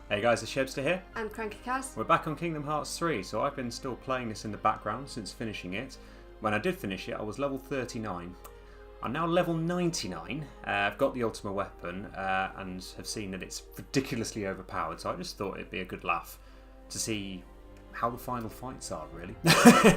Hey guys, it's Shebster here. And Cranky Kaz. We're back on Kingdom Hearts 3, so I've been still playing this in the background since finishing it. When I did finish it, I was level 39. I'm now level 99. I've got the Ultima weapon and have seen that it's ridiculously overpowered, so I just thought it'd be a good laugh to see how the final fights are, really.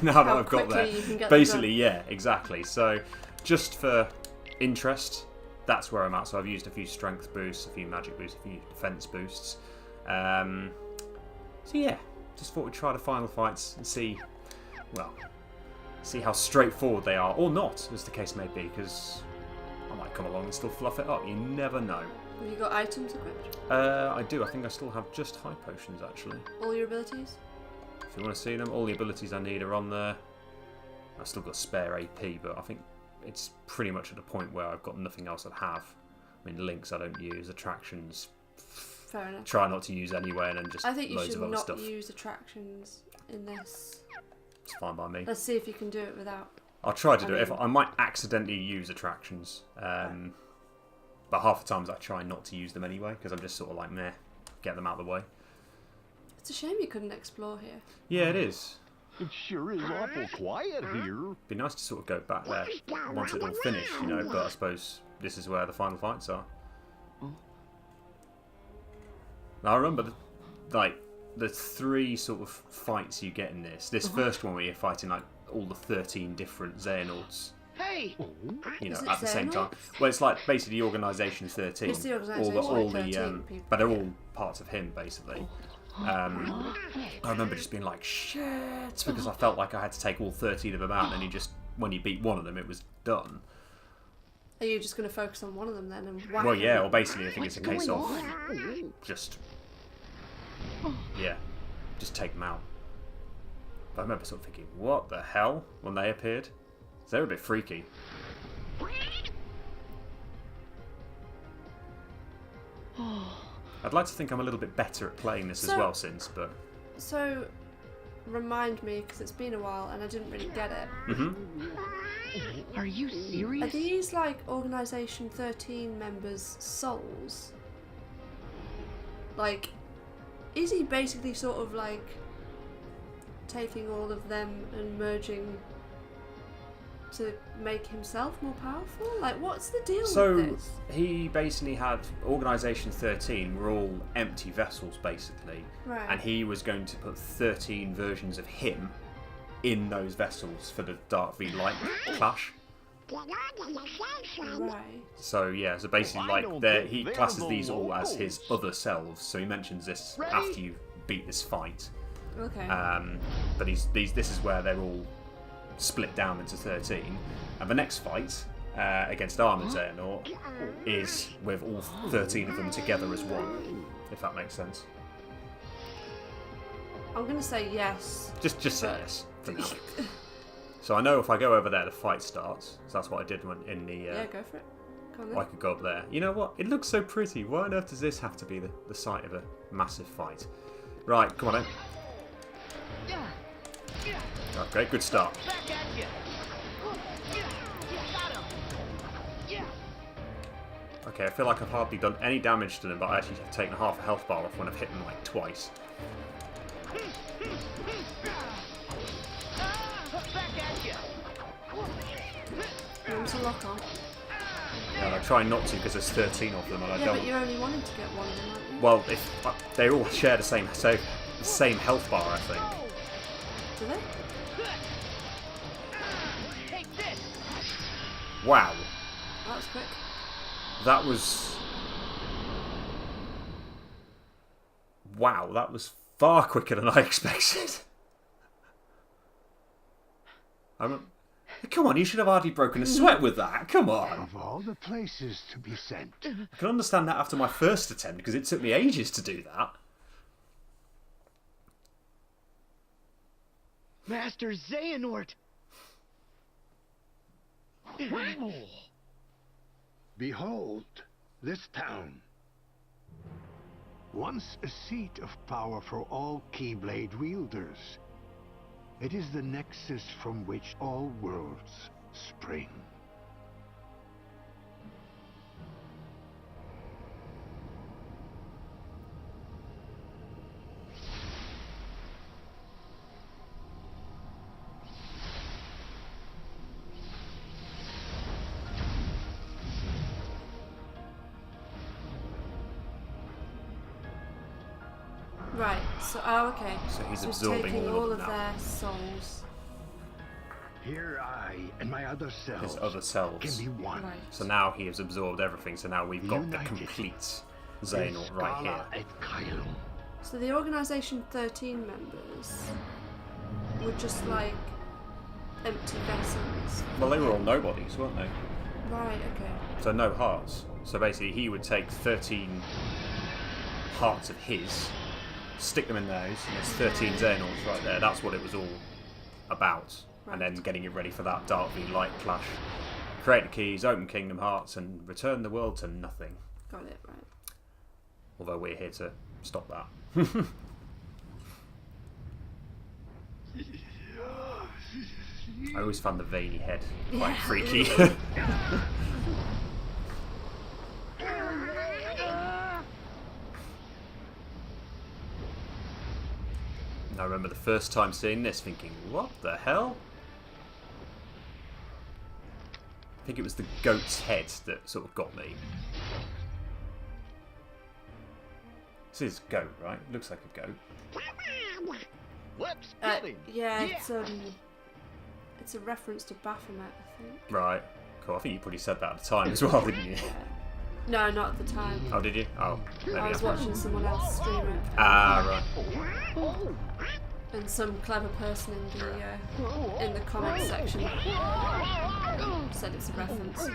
Now that I've got there. Basically, yeah, exactly. So, just for interest, that's where I'm at. So I've used a few strength boosts, a few magic boosts, a few defense boosts. So yeah, just thought we'd try the final fights and see how straightforward they are, or not, as the case may be, because I might come along and still fluff it up. You never know. Have you got items equipped? I do. I think I still have just high potions, actually. All your abilities? If you want to see them, all the abilities I need are on there. I've still got spare AP, but I think it's pretty much at the point where I've got nothing else I'd have. I mean, links I don't use, attractions Fair enough. try not to use anyway, and then just I think you loads should of other not stuff. use attractions in this. It's fine by me. Let's see if you can do it without. I'll try to do it. If I might accidentally use attractions, but half the times I try not to use them anyway, because I'm just sort of like, meh, get them out of the way. It's a shame you couldn't explore here. Yeah, it is. It sure is awful quiet here. Be nice to sort of go back there once it's all finished, you know, but I suppose this is where the final fights are. Now, I remember, the three sort of fights you get in this. This first one where you're fighting, like, all the 13 different Xehanorts. Hey! You know, Is it at the same time. Xehanort? Well, it's like basically the Organisation 13. It's the Organisation all 13 the, people, but they're yeah. all parts of him, basically. I remember just being like, shit, because I felt like I had to take all 13 of them out, and then when you beat one of them, it was done. Are you just going to focus on one of them then and whack Well, yeah, them? or basically I think it's a case of just take them out. But I remember sort of thinking, what the hell, when they appeared? They were a bit freaky. I'd like to think I'm a little bit better at playing this as well since, but... So, remind me, because it's been a while and I didn't really get it. Are you Are serious? these, like, Organisation 13 members' souls? Like, is he basically sort of, like, taking all of them and merging to make himself more powerful? Like, what's the deal with this? He basically had Organisation 13 were all empty vessels, basically. Right. And he was going to put 13 versions of him in those vessels for the Dark v Light clash. Right. So yeah, so basically I don't he think classes they're these the all as his locals. other selves. So he mentions this Ready? after you beat this fight. Okay. But this is where they're all split down into 13. And the next fight against Armored Xehanort is with all 13 of them together as one, if that makes sense. I'm going to say yes. Just say yes for now. So I know if I go over there, the fight starts. So that's what I did in the... Yeah, go for it. Come on then. I could go up there. You know what? It looks so pretty. Why on earth does this have to be the site of a massive fight? Right, come on then. Okay, good start. Back at you. Got him. Yeah. Okay, I feel like I've hardly done any damage to them, but I actually have taken half a health bar off when I've hit them like twice. Back at you. Room to lock on. And I try not to because there's 13 of them, and I Yeah, don't. but you're only wanting to get one of them, aren't you? Well, if they all share the same health bar, I think. Do they? Take this. Wow, That was quick. that was. Wow, that was far quicker than I expected. Come on, you should have hardly broken a sweat with that. Come on. Of all the places to be sent, I can understand that after my first attempt because it took me ages to do that. Master Xehanort. behold this town. Once a seat of power for all Keyblade wielders, it is the nexus from which all worlds spring. Right. So okay. So he's So absorbing taking all all of of them now. their souls. Here I and my other selves His other can selves. be one. Right. So now he has absorbed everything. So now we've got the United. complete Xehanort right here. Scala at Caelum. So the organisation 13 members were just like empty vessels. Well, they were all nobodies, weren't they? Right. Okay. So no hearts. So basically, he would take 13 hearts of his, stick them in those, and there's 13 Xehanorts right there. That's what it was all about. And then getting it ready for that Dark v Light clash. Create the keys, open Kingdom Hearts, and return the world to nothing. Got it. Right. Although we're here to stop that. I always found the veiny head quite freaky. I remember the first time seeing this thinking, what the hell? I think it was the goat's head that sort of got me. This is goat, right? Looks like a goat. Whoops, kidding. Yeah. It's a reference to Baphomet, I think. Right. Cool. I think you probably said that at the time as well, didn't you? No, not at the time. Oh, did you? Oh, maybe I was after. watching someone else stream it. Ah, right. And some clever person in the comments section said it's a reference.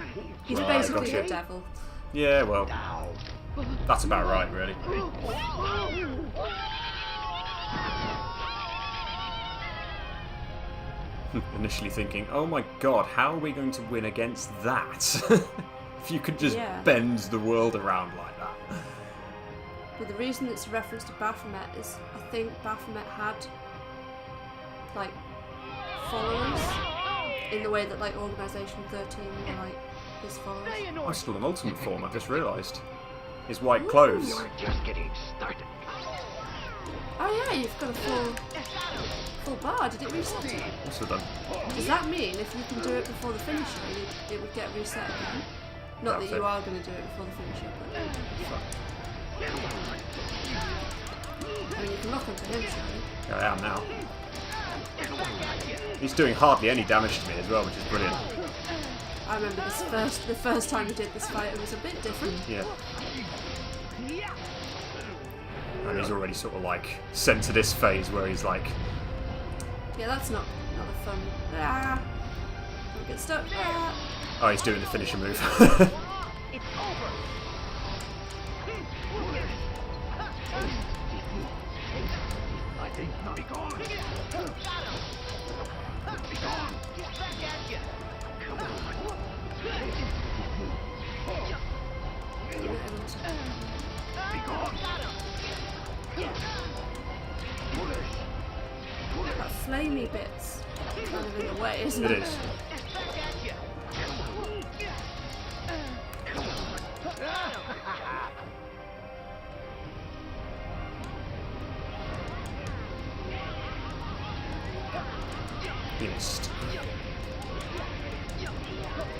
He's Right, basically gotcha. the devil. Yeah, well, that's about right, really. Initially thinking, oh my god, how are we going to win against that? If you could just Yeah. bend the world around like that. But the reason it's a reference to Baphomet is I think Baphomet had like followers in the way that like Organisation 13 were like his followers. I still an ultimate form, I just realised. His white clothes. You're just getting started. Oh yeah, you've got a full bar. Did it reset it? Also done. Does that mean if you can do it before the finisher, it would get reset again? Not That's that you it. are going to do it before the finisher, but I mean you can lock onto him, surely. I am now. He's doing hardly any damage to me as well, which is brilliant. I remember the first time we did this fight, it was a bit different. Yeah. And he's already sort of like sent to this phase where he's like, Yeah, that's not a fun. Ah, don't get stuck. Ah. oh, he's doing the finisher move. It's over. I think be gone. Got him. Be gone. He's back at you. Come on. Be gone. Got him. That flamey bit's kind of in the way, isn't it? It is. Back at you. Missed.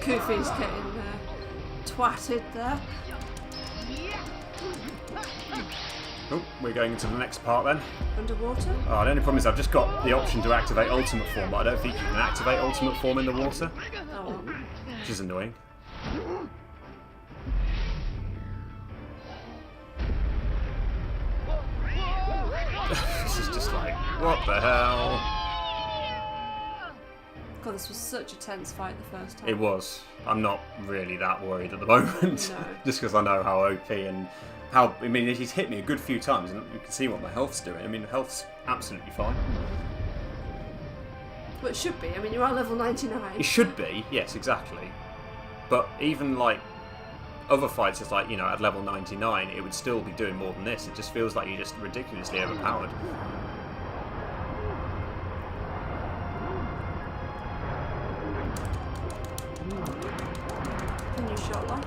Goofy's getting twatted there. Oh, we're going into the next part then. Underwater? Oh, the only problem is I've just got the option to activate ultimate form, but I don't think you can activate ultimate form in the water, Oh, which is annoying. This is just like, what the hell? God, this was such a tense fight the first time. It was. I'm not really that worried at the moment. No. Just because I know how OP and how... I mean, he's hit me a good few times and you can see what my health's doing. I mean, the health's absolutely fine. Well, it should be. I mean, you are level 99. It should be, yes, exactly. But even, like, other fights, it's like, you know, at level 99, it would still be doing more than this. It just feels like you're just ridiculously overpowered. Can you shot lock?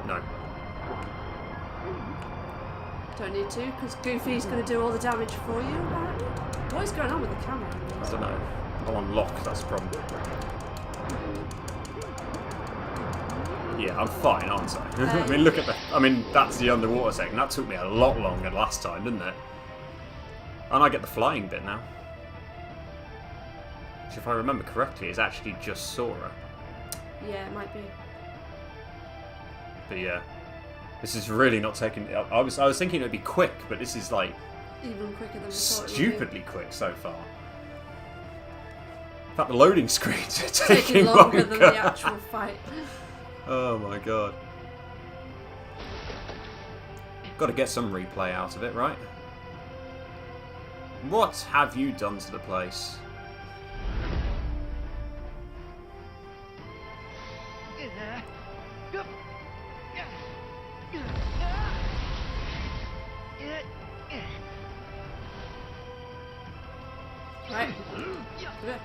No. Don't need to, because Goofy's going to do all the damage for you, apparently. What is going on with the camera? I don't know. I'm on lock, that's the problem. Yeah, I'm fine, aren't I? I mean, look at the... I mean, that's the underwater section. That took me a lot longer last time, didn't it? And I get the flying bit now. Which, if I remember correctly, is actually just Sora. Yeah, it might be. But yeah, this is really not taking... I was thinking it would be quick, but this is like... Even quicker than we thought it would be. Stupidly quick so far. In fact, the loading screens are taking longer than the actual fight. Oh my god. Got to get some replay out of it, right? What have you done to the place? Right. Okay.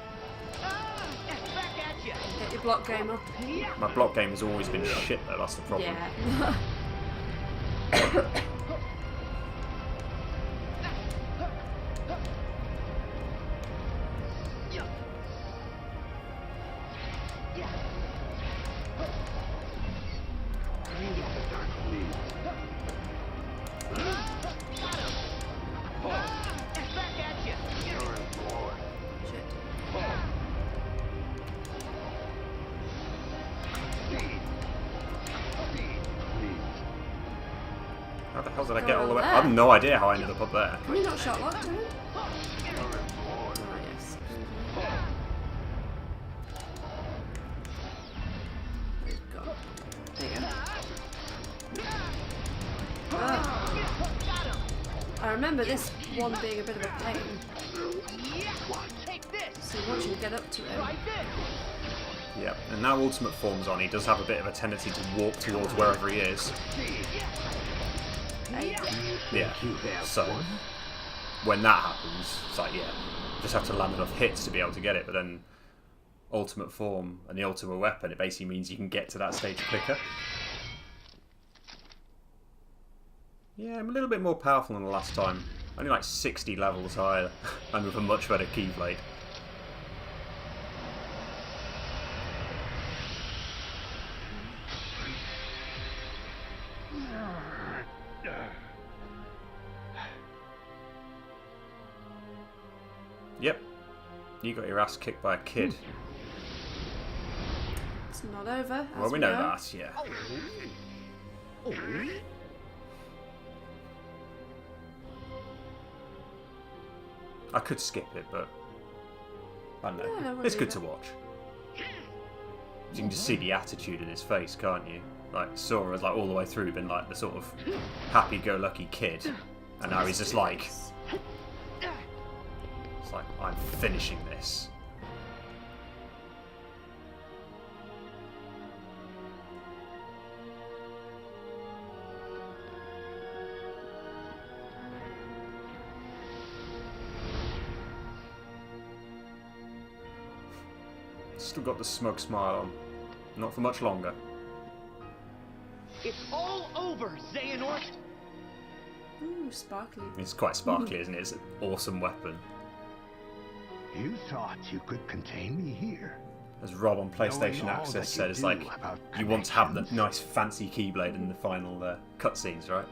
Get your block game up. My block game has always been shit though, that's the problem. Yeah. How the hell did I get all the way? I have no idea how I ended up there. Can we not shot lock to him? Oh, yes. There you go. I remember this one being a bit of a pain. So once you get up to him. Yeah, and now ultimate form's on, he does have a bit of a tendency to warp towards wherever he is. Yeah, so when that happens, it's like, yeah, you just have to land enough hits to be able to get it, but then ultimate form and the ultimate weapon, it basically means you can get to that stage quicker. Yeah, I'm a little bit more powerful than the last time. Only like 60 levels higher, and with a much better Keyblade. Yep, you got your ass kicked by a kid. It's not over. Well, we know that, yeah. I could skip it, but I don't know. Yeah, it's good to watch. You can just see the attitude in his face, can't you? Like Sora's like all the way through been like the sort of happy-go-lucky kid, and now he's just like, it's like, I'm finishing this. Still got the smug smile on. Not for much longer. It's all over, Xehanort! Ooh, sparkly. It's quite sparkly, isn't it? It's an awesome weapon. You thought you could contain me here. As Rob on PlayStation Access said, it's like you want to have the nice fancy Keyblade in the final cutscenes, right?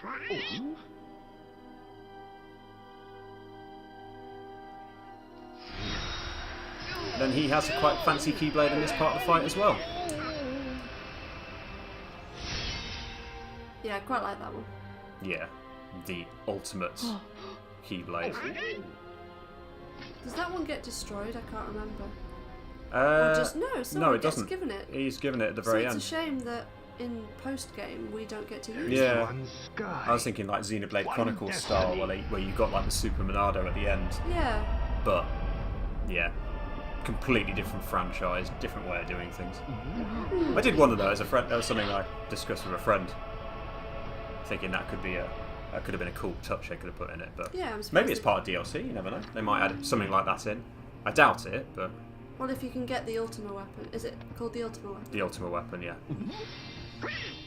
Oh. Then he has a quite fancy Keyblade in this part of the fight as well. Yeah, I quite like that one. Yeah, the ultimate Keyblade. Does that one get destroyed? I can't remember. Or just no, it doesn't. Given it. He's given it at the very so end. It's a shame that in post game we don't get to use it. Yeah, I was thinking like Xenoblade Chronicles style, where you got like the Super Monado at the end. Yeah. But yeah, completely different franchise, different way of doing things. I did wonder though, as a friend, that was something I discussed with a friend, thinking that could have been a cool touch they could have put in it, but yeah, maybe it's part of DLC. You never know. They might add something like that in. I doubt it, but well, if you can get the Ultima weapon, is it called the Ultima weapon? the Ultima weapon, yeah.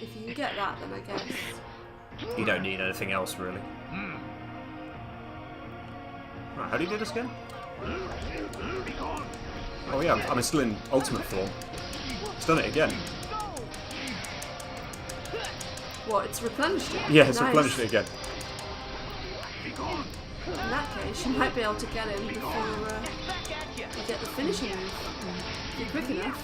If you can get that, then I guess You don't need anything else really. Right, how do you do this again? Oh yeah, I'm still in ultimate form. It's done it again. What, it's replenished it? Yeah, it's Nice. replenished it again. In that case, you might be able to get him before you get the finishing move. If you're quick enough.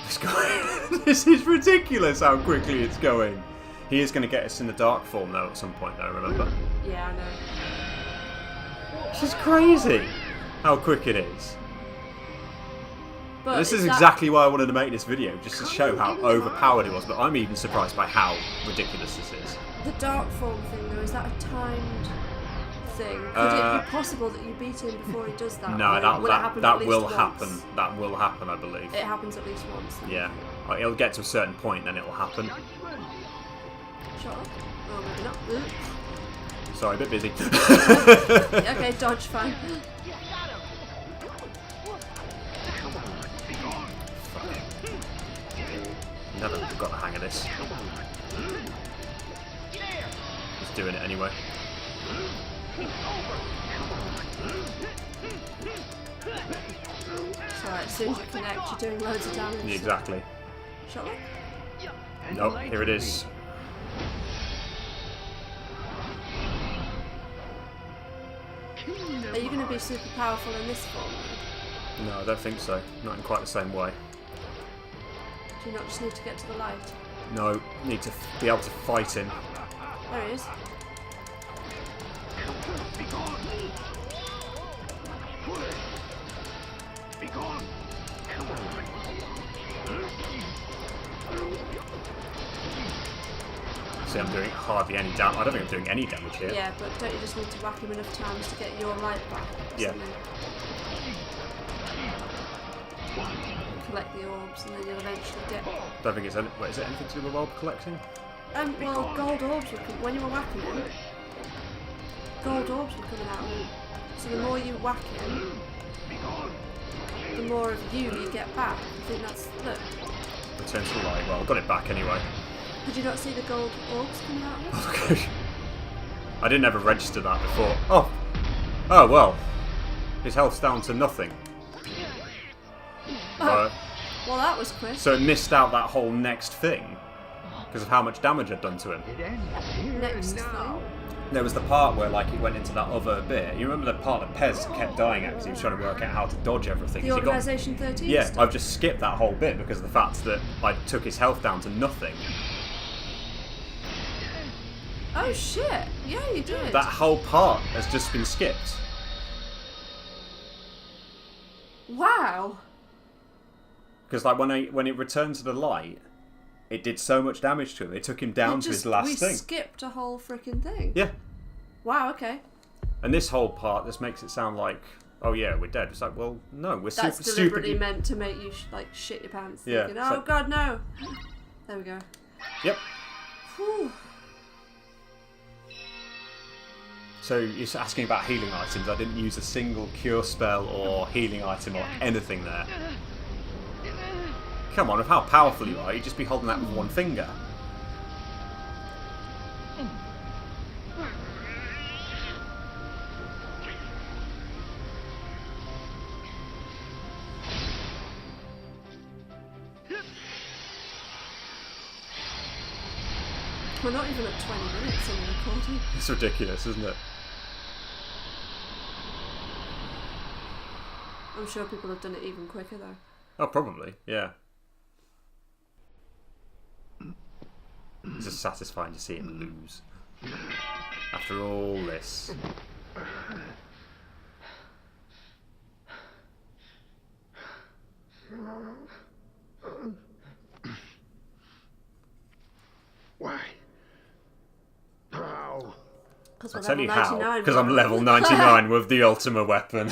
This guy, this is ridiculous how quickly it's going. He is going to get us in the dark form though at some point though, remember? Yeah, I know. This is crazy how quick it is. But This is that- exactly why I wanted to make this video, just to show how overpowered it was, but I'm even surprised by how ridiculous this is. The dark form thing though, is that a timed thing? Could it be possible that you beat him before he does that? No, Or that will it happen at that least will once? happen. That will happen, I believe. It happens at least once. Then. Yeah. Like, it'll get to a certain point, then it'll happen. Shut up. Oh, maybe not. Ooh. Sorry, a bit busy. Yeah, okay, dodge, fine. Never got the hang of this. Just doing it anyway. It's alright, as soon as you connect, you're doing loads of damage. Yeah, exactly. Shut up. Nope, here it is. Are you going to be super powerful in this form? No, I don't think so. Not in quite the same way. Do you not just need to get to the light? No, need to be able to fight him. There he is. See, I'm doing hardly any damage. I don't think I'm doing any damage here. Yeah, but don't you just need to whack him enough times to get your light back? or Yeah. something? Collect the orbs and then you'll eventually get... Don't think it's any. Wait, is it anything to do with orb collecting? well, gold orbs were when you were whacking him, gold orbs were coming out of him. So the more you whack him, the more of you get back. I think that's... Look. Return to the light. Well, I got it back anyway. Did you not see the gold orbs coming out of him? Oh, gosh. I didn't ever register that before. Oh! Oh, well. His health's down to nothing. Oh. Well, that was quick. So it missed out that whole next thing because of how much damage I'd done to him. It ends here Next and now. thing. There was the part where like it went into that other bit. You remember the part that Pez kept dying at because he was trying to work out how to dodge everything. The 'Cause he got- Organisation 13 Yeah, stuff. I've just skipped that whole bit because of the fact that I took his health down to nothing. Oh shit! Yeah, you did. That whole part has just been skipped. Wow. Because like when it returned to the light, it did so much damage to him. It took him down to his last we thing. skipped a whole freaking thing. Yeah. Wow. Okay. And this whole part, this makes it sound like, oh yeah, we're dead. It's like, well, no, we're That's super deliberately stupid. meant to make you shit your pants. Yeah, Thinking, it's oh like- god, no. There we go. Yep. Whew. So you're asking about healing items. I didn't use a single cure spell or healing item or anything there. Come on, with how powerful you are, you'd just be holding that with one finger. We're not even at 20 minutes in the recording. It's ridiculous, isn't it? I'm sure people have done it even quicker though. Oh, probably, yeah. It's just satisfying to see him lose. After all this. Why? How? Because I'll tell you how. Because I'm level 99 with the Ultima weapon.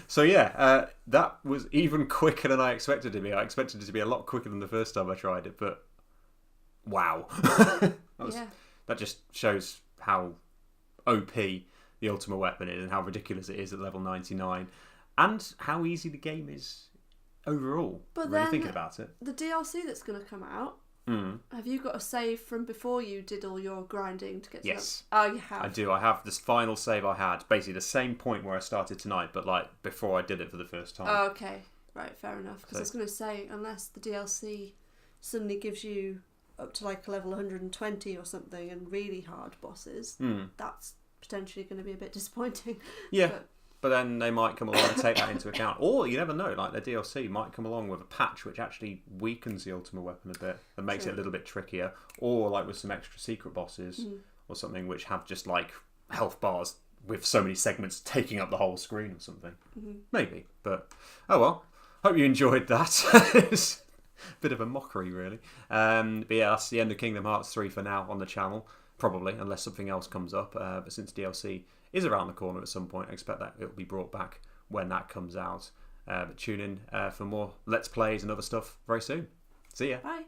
So yeah, that was even quicker than I expected it to be. I expected it to be a lot quicker than the first time I tried it, but wow. That just shows how OP the Ultima weapon is and how ridiculous it is at level 99 and how easy the game is overall. But really then thinking about it. the DLC that's going to come out, have you got a save from before you did all your grinding to get to Yes. that? Oh, you have. I do. I have this final save I had, basically the same point where I started tonight, but like before I did it for the first time. Oh, okay. Right, fair enough. Because So- I was going to say, unless the DLC suddenly gives you up to like a level 120 or something and really hard bosses, that's potentially going to be a bit disappointing. Yeah. But then they might come along and take that into account. Or you never know, like the DLC might come along with a patch which actually weakens the Ultima weapon a bit and makes it a little bit trickier. Or like with some extra secret bosses or something which have just like health bars with so many segments taking up the whole screen or something. Maybe. But oh well. Hope you enjoyed that. It's a bit of a mockery, really. But yeah, that's the end of Kingdom Hearts 3 for now on the channel. Probably, unless something else comes up. But since DLC is around the corner at some point, I expect that it'll be brought back when that comes out. But tune in for more Let's Plays and other stuff very soon. See ya. Bye.